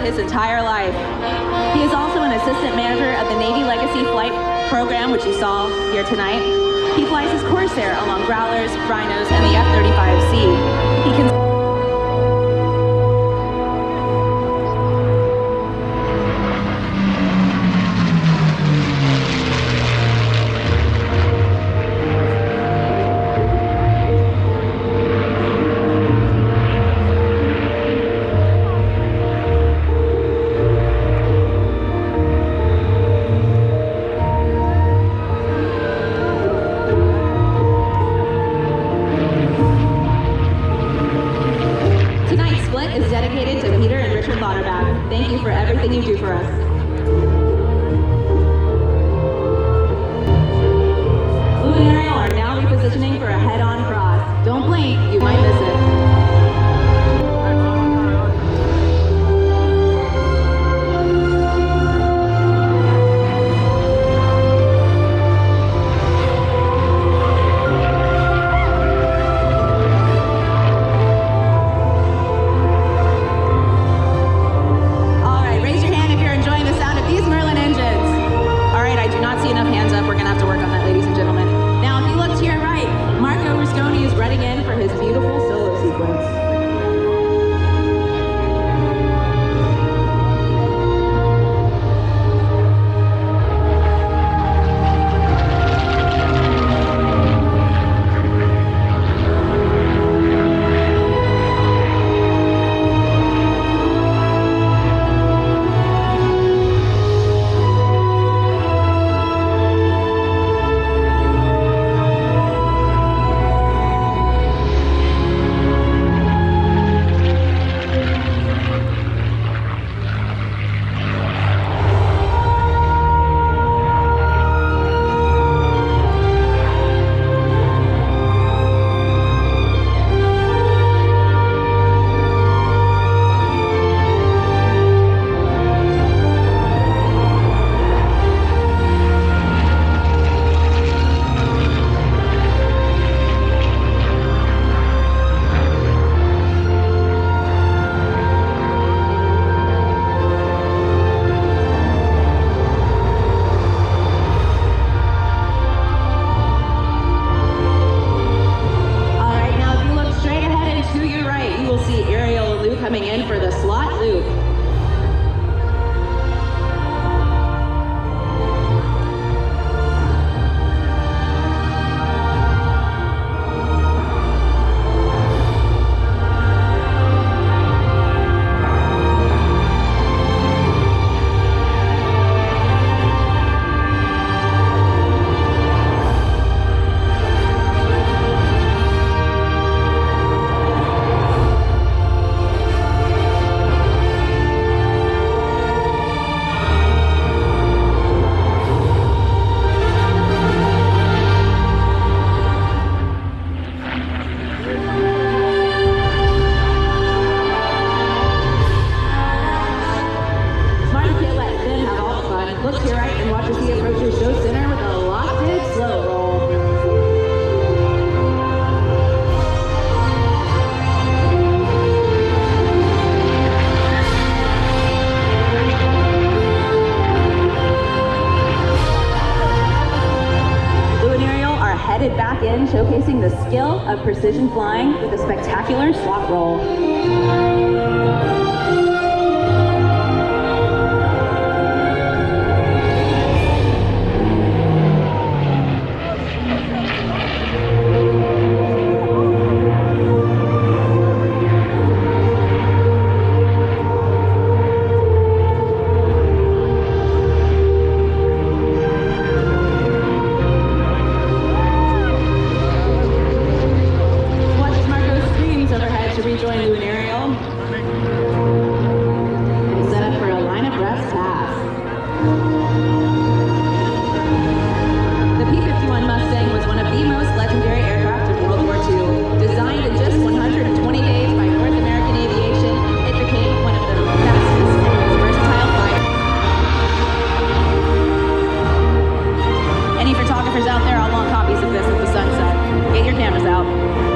his entire life. He is also an assistant manager of the Navy Legacy Flight Program, which you saw here tonight. He flies his Corsair along Growlers, Rhinos, and the F-35C. He can thank you for everything you do for us. Blue and Ariel are now repositioning for a head-on cross. Don't blink, you might miss it. Coming in for the slot loop. Look to your right and watch as he approaches show center with a locked-in slow roll. Blue and Ariel are headed back in, showcasing the skill of precision flying with a spectacular slot roll. Rejoin Blue and Ariel. And set up for a line of breath pass. The P-51 Mustang was one of the most legendary aircraft of World War II. Designed in just 120 days by North American Aviation, it became one of the fastest and most versatile fighters. Any photographers out there, I want copies of this at the sunset. Get your cameras out.